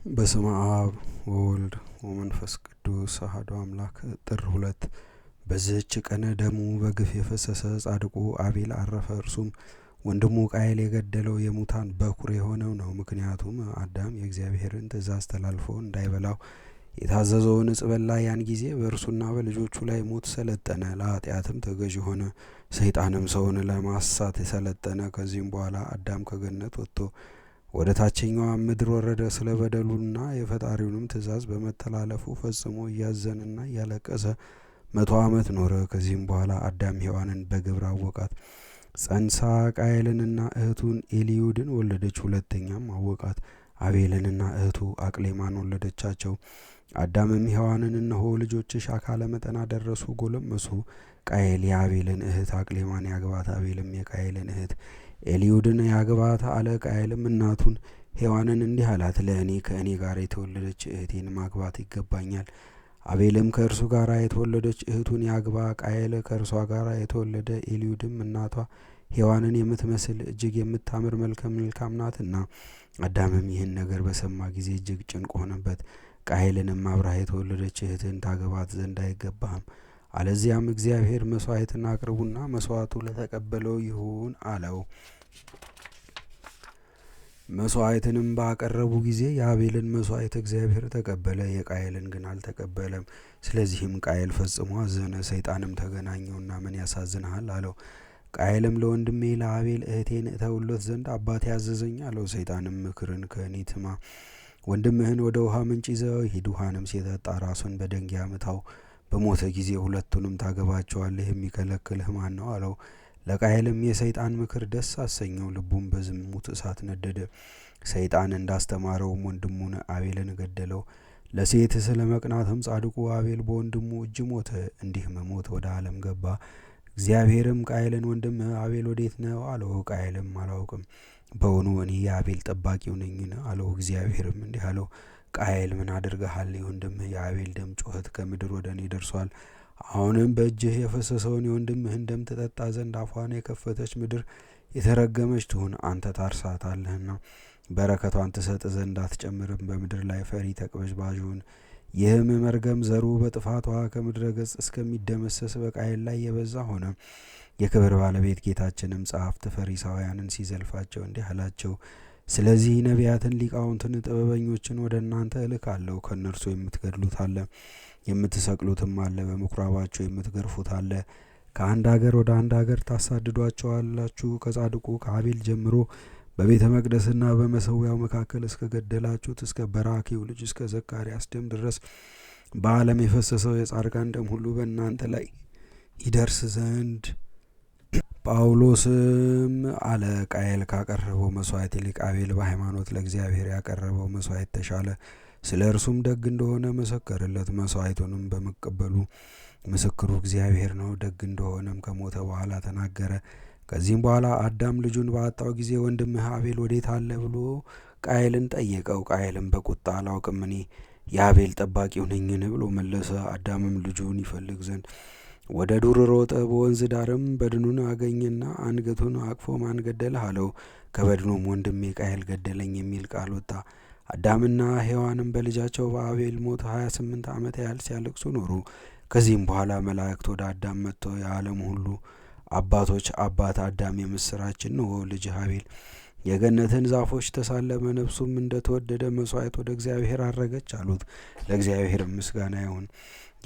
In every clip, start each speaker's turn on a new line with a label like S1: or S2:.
S1: በስመ አብ ወወልድ ወመንፈስ ቅዱስ አሐዱ አምላክ። ጥር 2 በዚህች ቀን ደሙ በግፍ የፈሰሰ ጻድቁ አቤል አረፈ። እርሱም ወንድሙ ቃየል የገደለው የሙታን በኩር የሆነው ነው። ምክንያቱም አዳም የእግዚአብሔርን ትእዛዝ ተላልፎ እንዳይበላው የታዘዘውን ዕፅ በላ። ያን ጊዜ በእርሱና በልጆቹ ላይ ሞት ሰለጠነ፣ ለኃጢአትም ተገዥ ሆነ። ሰይጣንም ሰውን ለማሳት ሰለጠነ። ከዚህም በኋላ አዳም ከገነት ወጥቶ ወደ ታችኛዋ ምድር ወረደ። ስለ በደሉና የፈጣሪውንም ትእዛዝ በመተላለፉ ፈጽሞ እያዘነና እያለቀሰ 100 ዓመት ኖረ። ከዚህም በኋላ አዳም ሔዋንን በግብር አወቃት። ጸንሳ ቃየልንና እህቱን ኤልዩድን ወለደች። ሁለተኛም አወቃት፣ አቤልንና እህቱ አቅሌማን ወለደቻቸው። አዳምም ሔዋንን እነሆ ልጆችሽ አካለ መጠን አደረሱ፣ ጎለመሱ። ቃየል የአቤልን እህት አቅሌማን ያግባት፣ አቤልም የቃየልን እህት ኤልዩድን ያግባት አለ። ቃየልም እናቱን ሔዋንን እንዲህ አላት፣ ለእኔ ከእኔ ጋር የተወለደች እህቴን ማግባት ይገባኛል። አቤልም ከእርሱ ጋር የተወለደች እህቱን ያግባ። ቃየል ከእርሷ ጋር የተወለደ ኤልዩድም እናቷ ሔዋንን የምትመስል እጅግ የምታምር መልከ መልካም ናትና። አዳምም ይህን ነገር በሰማ ጊዜ እጅግ ጭንቅ ሆነበት። ቃየልንም አብራህ የተወለደች እህትን ታገባት ዘንድ አይገባህም፣ አለዚያም እግዚአብሔር መስዋዕትን አቅርቡና መስዋዕቱ ለተቀበለው ይሁን አለው። መስዋዕትንም ባቀረቡ ጊዜ የአቤልን መስዋዕት እግዚአብሔር ተቀበለ፣ የቃየልን ግን አልተቀበለም። ስለዚህም ቃየል ፈጽሞ አዘነ። ሰይጣንም ተገናኘውና ምን ያሳዝንሃል አለው። ቃየልም ለወንድሜ ለአቤል እህቴን እተውለት ዘንድ አባቴ ያዘዘኝ አለው። ሰይጣንም ምክርን ከእኔ ትማ፣ ወንድምህን ወደ ውሃ ምንጭ ይዘው ሂድ፣ ውሃንም ሲጠጣ ራሱን በደንጊያ ምታው፣ በሞተ ጊዜ ሁለቱንም ታገባቸዋለህ፣ የሚከለክልህ ማን ነው አለው። ለቃየልም የሰይጣን ምክር ደስ አሰኘው፣ ልቡም በዝሙት እሳት ነደደ። ሰይጣን እንዳስተማረውም ወንድሙን አቤልን ገደለው። ለሴት ስለ መቅናትም ጻድቁ አቤል በወንድሙ እጅ ሞተ። እንዲህም ሞት ወደ ዓለም ገባ። እግዚአብሔርም ቃየልን ወንድምህ አቤል ወዴት ነው አለው። ቃየልም አላውቅም፣ በውኑ እኔ የአቤል ጠባቂው ነኝን አለው። እግዚአብሔርም እንዲህ አለው፣ ቃየል ምን አድርገሃል? የወንድምህ የአቤል ደም ጩኸት ከምድር ወደ እኔ ደርሷል። አሁንም በእጅህ የፈሰሰውን የወንድምህን ደም ትጠጣ ዘንድ አፏን የከፈተች ምድር የተረገመች ትሁን። አንተ ታርሳታለህና በረከቷን ትሰጥ ዘንድ አትጨምርም። በምድር ላይ ፈሪ ተቅበዝባዥ ሁን። ይህም መርገም ዘሩ በጥፋቷ ከምድረ ገጽ እስከሚደመሰስ በቃየል ላይ የበዛ ሆነ። የክብር ባለቤት ጌታችንም ጸሐፍት ፈሪሳውያንን ሲዘልፋቸው እንዲህ አላቸው፣ ስለዚህ ነቢያትን፣ ሊቃውንትን፣ ጥበበኞችን ወደ እናንተ እልካለሁ። ከእነርሱ የምትገድሉት አለ፣ የምትሰቅሉትም አለ፣ በምኩራባቸው የምትገርፉት አለ። ከአንድ አገር ወደ አንድ አገር ታሳድዷቸዋላችሁ። ከጻድቁ ከአቤል ጀምሮ በቤተ መቅደስና በመሰዊያው መካከል እስከ ገደላችሁት እስከ በራኪው ልጅ እስከ ዘካርያስ ደም ድረስ በዓለም የፈሰሰው የጻድቃን ደም ሁሉ በእናንተ ላይ ይደርስ ዘንድ። ጳውሎስም አለ፣ ቃየል ካቀረበው መስዋዕት ይልቅ አቤል በሃይማኖት ለእግዚአብሔር ያቀረበው መስዋዕት ተሻለ። ስለ እርሱም ደግ እንደሆነ መሰከረለት። መስዋዕቱንም በመቀበሉ ምስክሩ እግዚአብሔር ነው። ደግ እንደሆነም ከሞተ በኋላ ተናገረ። ከዚህም በኋላ አዳም ልጁን ባጣው ጊዜ ወንድምህ አቤል ወዴት አለ ብሎ ቃየልን ጠየቀው። ቃየልም በቁጣ አላውቅም፣ እኔ የአቤል ጠባቂው ነኝን ብሎ መለሰ። አዳምም ልጁን ይፈልግ ዘንድ ወደ ዱር ሮጠ። በወንዝ ዳርም በድኑን አገኘና አንገቱን አቅፎ ማን ገደለህ አለው። ከበድኑም ወንድሜ ቃየል ገደለኝ የሚል ቃል ወጣ። አዳምና ሔዋንም በልጃቸው በአቤል ሞት 28 ዓመት ያህል ሲያለቅሱ ኖሩ። ከዚህም በኋላ መላእክት ወደ አዳም መጥተው የዓለም ሁሉ አባቶች አባት አዳም የምስራች፣ እንሆ ልጅህ አቤል የገነትን ዛፎች ተሳለመ፣ ነፍሱም እንደተወደደ መስዋዕት ወደ እግዚአብሔር አረገች አሉት። ለእግዚአብሔር ምስጋና ይሁን፣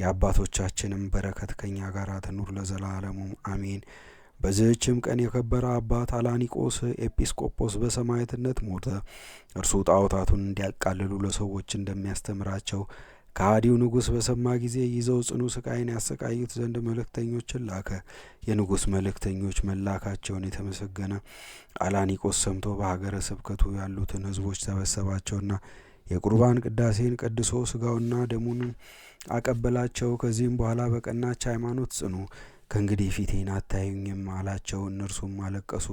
S1: የአባቶቻችንም በረከት ከኛ ጋር ትኑር ለዘላለሙ አሜን። በዚህችም ቀን የከበረ አባት አላኒቆስ ኤጲስቆጶስ በሰማዕትነት ሞተ። እርሱ ጣዖታቱን እንዲያቃልሉ ለሰዎች እንደሚያስተምራቸው ከሃዲው ንጉሥ በሰማ ጊዜ ይዘው ጽኑ ስቃይን ያሰቃዩት ዘንድ መልእክተኞችን ላከ። የንጉሥ መልእክተኞች መላካቸውን የተመሰገነ አላኒቆስ ሰምቶ በሀገረ ስብከቱ ያሉትን ሕዝቦች ሰበሰባቸውና የቁርባን ቅዳሴን ቀድሶ ስጋውና ደሙን አቀበላቸው። ከዚህም በኋላ በቀናች ሃይማኖት ጽኑ፣ ከእንግዲህ ፊቴን አታዩኝም አላቸው። እነርሱም አለቀሱ፣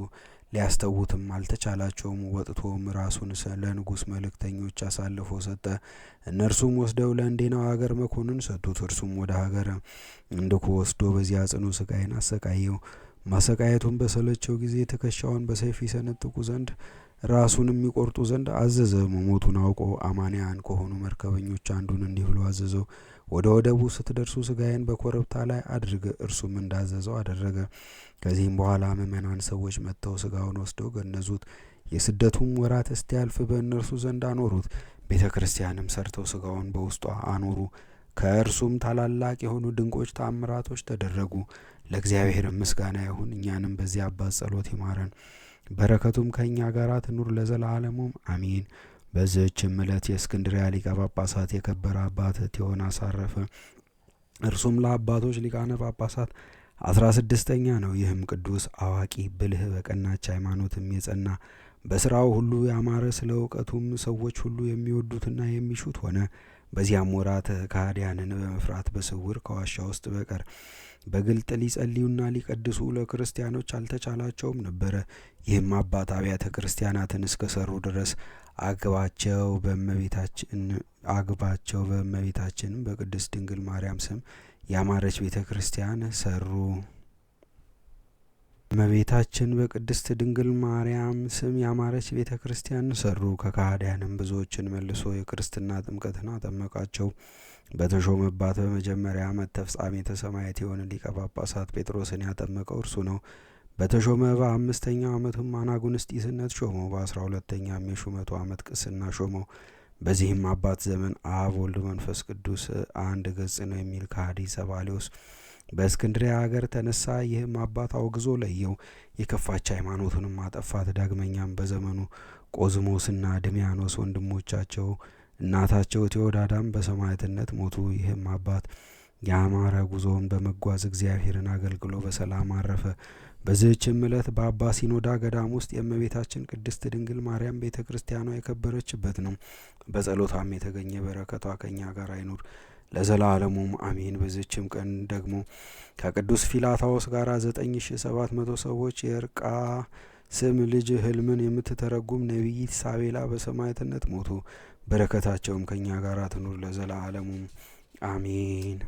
S1: ሊያስተውትም አልተቻላቸውም። ወጥቶም ራሱን ለንጉሥ መልእክተኞች አሳልፎ ሰጠ። እነርሱም ወስደው ለእንዴናው ሀገር መኮንን ሰጡት። እርሱም ወደ ሀገረ እንድኮ ወስዶ በዚያ ጽኑ ስቃይን አሰቃየው። ማሰቃየቱን በሰለቸው ጊዜ ትከሻውን በሰይፍ ይሰነጥቁ ዘንድ ራሱንም የሚቆርጡ ዘንድ አዘዘ። መሞቱን አውቆ አማንያን ከሆኑ መርከበኞች አንዱን እንዲህ ብሎ አዘዘው፣ ወደ ወደቡ ስትደርሱ ስጋዬን በኮረብታ ላይ አድርግ። እርሱም እንዳዘዘው አደረገ። ከዚህም በኋላ ምዕመናን ሰዎች መጥተው ስጋውን ወስደው ገነዙት። የስደቱም ወራት እስቲያልፍ በእነርሱ ዘንድ አኖሩት። ቤተ ክርስቲያንም ሰርተው ስጋውን በውስጧ አኖሩ። ከእርሱም ታላላቅ የሆኑ ድንቆች ተአምራቶች ተደረጉ። ለእግዚአብሔር ምስጋና ይሁን። እኛንም በዚህ አባት ጸሎት ይማረን፣ በረከቱም ከእኛ ጋር ትኑር ለዘላለሙም አሚን። በዚህችም ዕለት የእስክንድርያ ሊቀ ጳጳሳት የከበረ አባት ቴዎናስ አረፈ። እርሱም ለአባቶች ሊቃነ ጳጳሳት 16ኛ ነው። ይህም ቅዱስ አዋቂ፣ ብልህ፣ በቀናች ሃይማኖትም የጸና በስራው ሁሉ ያማረ፣ ስለ እውቀቱም ሰዎች ሁሉ የሚወዱትና የሚሹት ሆነ። በዚያም ወራት ከሃዲያንን በመፍራት በስውር ከዋሻ ውስጥ በቀር በግልጥ ሊጸልዩና ሊቀድሱ ለክርስቲያኖች አልተቻላቸውም ነበረ። ይህም አባት አብያተ ክርስቲያናትን እስከሰሩ ድረስ አግባቸው በእመቤታችንም በቅድስት ድንግል ማርያም ስም ያማረች ቤተ ክርስቲያን ሰሩ። እመቤታችን በቅድስት ድንግል ማርያም ስም ያማረች ቤተ ክርስቲያን ሰሩ። ከካህዲያንም ብዙዎችን መልሶ የክርስትና ጥምቀትን አጠመቃቸው። በተሾመባት በመጀመሪያ ዓመት ተፍጻሜተ ሰማዕት የሆነ ሊቀ ጳጳሳት ጴጥሮስን ያጠመቀው እርሱ ነው። በተሾመ በ5ኛው ዓመቱም አናጉንስጢስነት ሾመው። በ12ኛም የሹመቱ ዓመት ቅስና ሾመው። በዚህም አባት ዘመን አብ፣ ወልድ፣ መንፈስ ቅዱስ አንድ ገጽ ነው የሚል ከሃዲ ሰባሊዮስ በእስክንድርያ ሀገር ተነሳ። ይህም አባት አውግዞ ለየው፣ የከፋች ሃይማኖቱንም አጠፋት። ዳግመኛም በዘመኑ ቆዝሞስና ድሚያኖስ ወንድሞቻቸው እናታቸው ቴዎዳዳም በሰማዕትነት ሞቱ። ይህም አባት ያማረ ጉዞውን በመጓዝ እግዚአብሔርን አገልግሎ በሰላም አረፈ። በዚህችም ዕለት በአባ ሲኖዳ ገዳም ውስጥ የእመቤታችን ቅድስት ድንግል ማርያም ቤተ ክርስቲያኗ የከበረችበት ነው። በጸሎቷም የተገኘ በረከቷ ከእኛ ጋር አይኑር ለዘላለሙም አሚን። በዚህችም ቀን ደግሞ ከቅዱስ ፊላታዎስ ጋር 9700 ሰዎች የእርቃ ስም ልጅ ህልምን የምትተረጉም ነቢይት ሳቤላ በሰማዕትነት ሞቱ። በረከታቸውም ከእኛ ጋር ትኑር ለዘላለሙም አሚን።